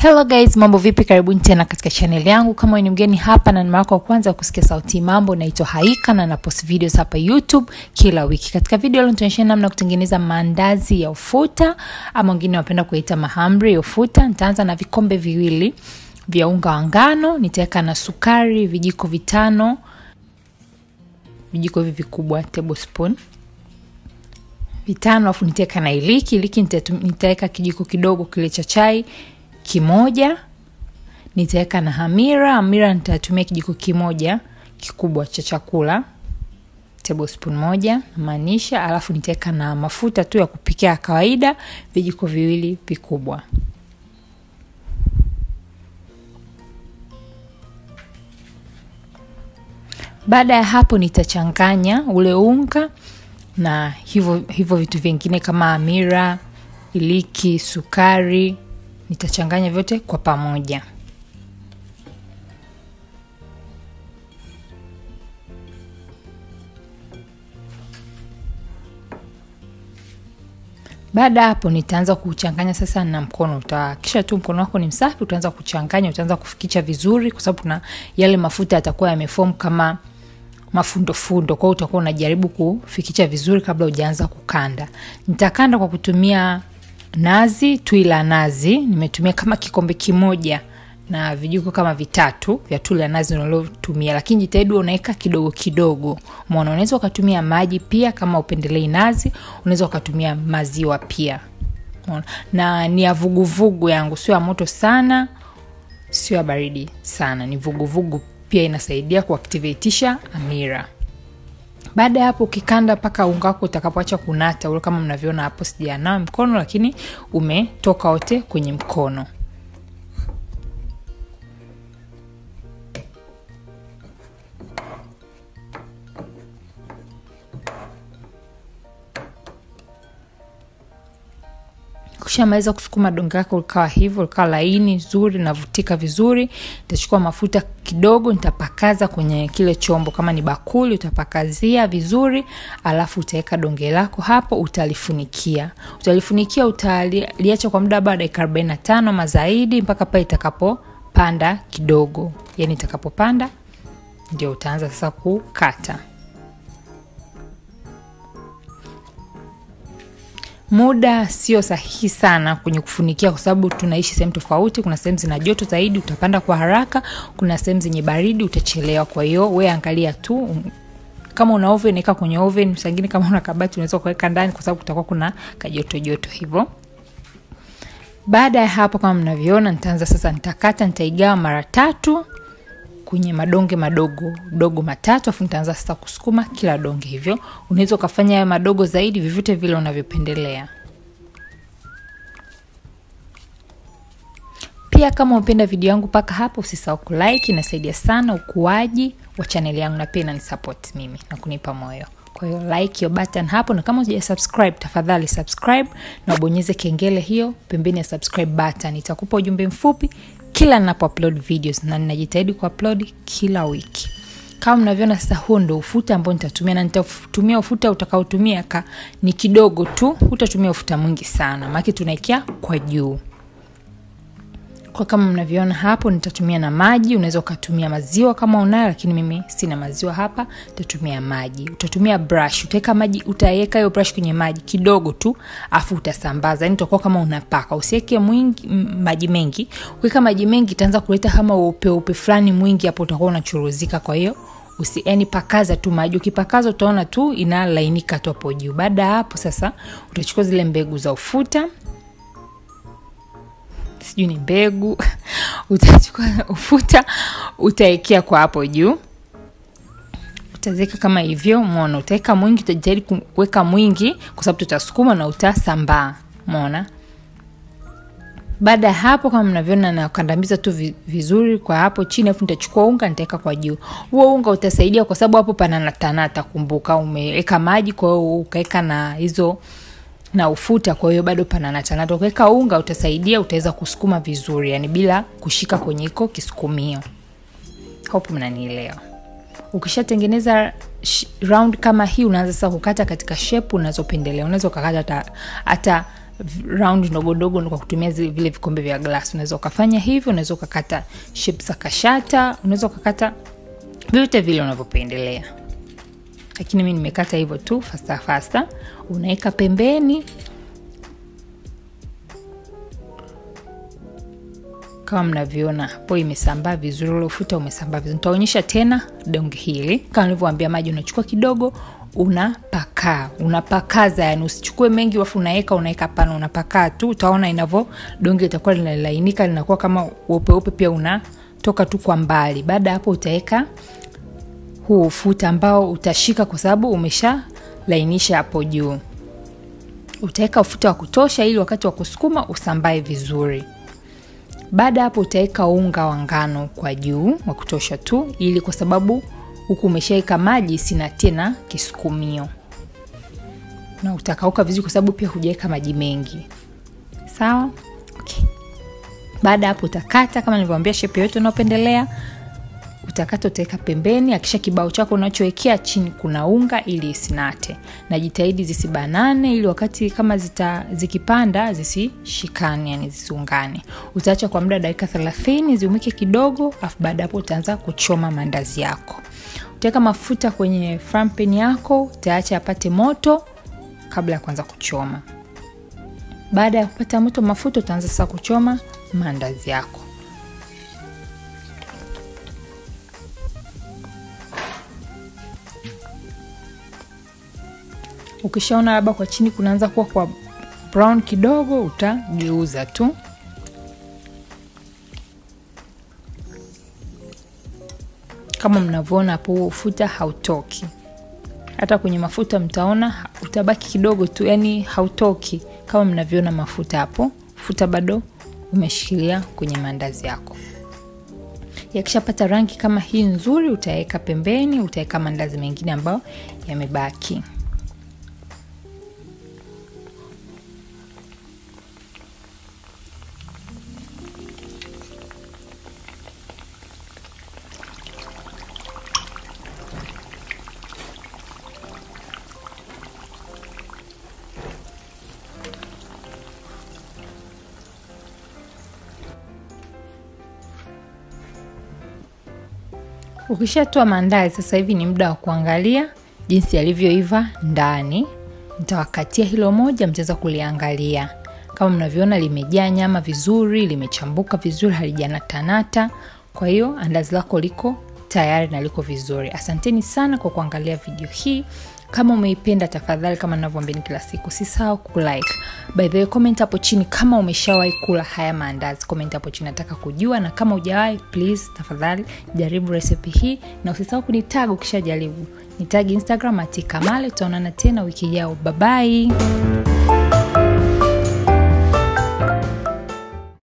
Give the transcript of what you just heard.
Hello guys, mambo vipi? Karibuni tena katika channel yangu. Kama ni mgeni hapa na ni mara yako ya kwanza kusikia sauti mambo, naitwa Haika na napost videos hapa YouTube kila wiki. Katika video leo nitaonyesha namna kutengeneza maandazi ya ufuta ama wengine wanapenda kuita mahamri ya ufuta. Nitaanza na vikombe viwili vya unga wa ngano, nitaweka na sukari vijiko 5, vijiko hivi vikubwa tablespoon 5, alafu nitaweka na iliki nitaweka kijiko kidogo kile cha chai kimoja, nitaweka na hamira nitatumia kijiko kimoja kikubwa cha chakula tablespoon 1 maanisha, alafu nitaweka na mafuta tu ya kupikia kawaida vijiko viwili vikubwa. Baada ya hapo nitachanganya ule unga na hivyo vitu vingine kama hamira, iliki, sukari, nitachanganya vyote kwa pamoja. Baada hapo nitaanza kuchanganya sasa na mkono. Kisha tu mkono wako ni msafi, utaanza kuchanganya, utaanza kufikisha vizuri kwa sababu kuna yale mafuta yatakuwa yameform kama mafundo. Kwa hiyo utakuwa unajaribu kufikisha vizuri kabla hujaanza kukanda. Nitakanda kwa kutumia nazi, tui la nazi. Nimetumia kama kikombe kimoja na vijiko kama 3 vya tui la nazi nilotumia, lakini jitahidi unaweka kidogo kidogo. Umeona, unaweza ukatumia maji pia kama upendelei nazi, unaweza ukatumia maziwa pia. Umeona, na ni ya vuguvugu yangu, sio ya moto sana, sio ya baridi sana, ni vuguvugu pia inasaidia kuactivateisha hamira. Baada ya hapo ukikanda paka unga wako utakapoacha kunata, ule kama mnavyoona hapo sijanawa mkono lakini umetoka wote kwenye mkono. Ukishamaliza kusukuma donge lako likawa hivyo, likawa laini nzuri na vutika vizuri, nitachukua mafuta kidogo nitapakaza kwenye kile chombo, kama ni bakuli utapakazia vizuri, alafu utaweka donge lako hapo, utalifunikia utaliacha kwa muda baada ya 45 mazaidi mpaka pale itakapopanda kidogo. Yani itakapopanda ndio utaanza sasa kukata. Muda sio sahihi sana kwenye kufunikia kwa sababu tunaishi sehemu tofauti. Kuna sehemu zina joto zaidi utapanda kwa haraka, kuna sehemu zenye baridi utachelewa. Kwa hiyo wewe angalia tu, kama una oven weka kwenye oven, sangine kama una kabati unaweza kuweka ndani kwa sababu kutakuwa kuna kajoto hivyo. Baada ya hapo kama mnavyoona nitaanza sasa, nitaigawa mara 3 kwenye madonge madogo 3, afu nitaanza sasa kusukuma kila donge hivyo. Unaweza kufanya haya madogo zaidi vyovyote vile unavyopendelea. Pia kama unapenda video yangu paka hapo usisahau kulike, inasaidia sana ukuaji wa channel yangu na pia inanisupport mimi na kunipa moyo. Kwa hiyo like your button hapo, na kama hujasubscribe tafadhali subscribe na ubonyeze kengele hiyo pembeni ya subscribe button. Itakupa ujumbe mfupi kila ninapo-upload videos, na ninajitahidi ku-upload kila wiki. Kama mnavyoona sasa, huo ndio ufuta ambao nitatumia, na nitatumia ufuta utakaotumia ni kidogo tu, utatumia ufuta mwingi sana maana tunaekea kwa juu. Kwa kama mnavyoona hapo nitatumia na maji, unaweza ukatumia maziwa kama unayo, lakini mimi sina maziwa hapa, nitatumia maji. Utatumia brush, utaweka maji, utaweka hiyo brush kwenye maji kidogo tu, afu utasambaza. Yani utakuwa kama unapaka, usiweke maji mengi. Ukiweka maji mengi itaanza kuleta kama upe fulani mwingi, hapo utakuwa unachuruzika. Kwa hiyo pakaza tu maji, ukipakaza utaona tu inalainika tu hapo juu. Baada hapo sasa utachukua zile mbegu za ufuta, sijui ni mbegu, utachukua ufuta utaekea kwa hapo juu, utazeka kama hivyo. Umeona, utaweka mwingi, utajitahidi kuweka mwingi kwa sababu tutasukuma na utasambaa. Umeona. Baada ya hapo kama mnavyoona na kandamiza tu vizuri kwa hapo chini, afu nitachukua unga nitaweka kwa juu. Huo unga utasaidia kwa sababu hapo pana natanata, kumbuka umeweka maji, kwa hiyo ukaweka na hizo na ufuta, kwa hiyo bado pana natanata. Ukiweka unga utasaidia, utaweza kusukuma vizuri, yani bila kushika kwenye iko kisukumio. Hope mnanielewa. Ukishatengeneza round kama hii, unaanza sasa kukata katika shape unazopendelea. Unaweza kukata hata round ndogo ndogo kwa kutumia vile vikombe vya glass. Unaweza ukafanya hivyo, unaweza ukakata shapes za kashata, unaweza ukakata vyote vile unavyopendelea. Lakini mimi nimekata hivyo tu fasta. Unaweka pembeni. Kama mnavyoona hapo imesambaa vizuri, ule ufuta umesambaa vizuri. Nitaonyesha tena donge hili. Kama nilivyowaambia, maji unachukua kidogo, unapakaza, yani usichukue mengi wafu unaweka pana, unapakaa tu. Utaona inavyo donge litakuwa linalainika, linakuwa kama upe pia unatoka tu kwa mbali. Baada hapo utaweka huu ufuta ambao utashika kwa sababu umesha lainisha hapo juu. Utaweka ufuta wa kutosha ili wakati wa kusukuma usambae vizuri. Baada hapo utaweka unga wa ngano kwa juu wa kutosha tu, ili kwa sababu huku umeshaika maji sina tena kisukumio. Na utakauka vizuri kwa sababu pia hujaweka maji mengi. Sawa? Okay. Baada hapo utakata kama nilivyowaambia shape yote unayopendelea. Utakata, utaweka pembeni. Akisha kibao chako unachowekea chini kuna unga ili isinate. Na jitahidi zisibanane ili wakati kama zikipanda zisishikane, yani zisiungane. Utaacha kwa muda dakika 30 ziumike kidogo, afu baada hapo utaanza kuchoma mandazi yako. Utaweka mafuta kwenye frying pan yako, utaacha yapate moto kabla ya kuanza kuchoma. Baada ya kupata moto mafuta utaanza sasa kuchoma mandazi yako. Ukishaona labda kwa chini kunaanza kuwa kwa brown kidogo, utageuza tu. Kama mnavyoona hapo ufuta hautoki. Hata kwenye mafuta mtaona utabaki kidogo tu, yani hautoki. Kama mnavyoona mafuta hapo, ufuta bado umeshikilia kwenye mandazi yako. Yakishapata rangi kama hii nzuri, utaweka pembeni, utaweka mandazi mengine ambayo yamebaki. Ukishatoa mandazi sasa hivi ni muda wa kuangalia jinsi yalivyoiva ndani. Nitawakatia hilo moja, mtaweza kuliangalia. Kama mnavyoona limejaa nyama vizuri, limechambuka vizuri, halijanatanata. Kwa hiyo andazi lako liko tayari na liko vizuri. Asanteni sana kwa kuangalia video hii. Kama umeipenda tafadhali, kama ninavyowaambia kila siku, usisahau kulike. By the way, comment hapo chini kama umeshawahi kula haya maandazi. Comment hapo chini, nataka kujua. Na kama hujawahi, please tafadhali jaribu recipe hii, na usisahau kunitag ukishajaribu. Nitag Instagram @Malle. Tutaonana tena wiki ijayo. Bye bye.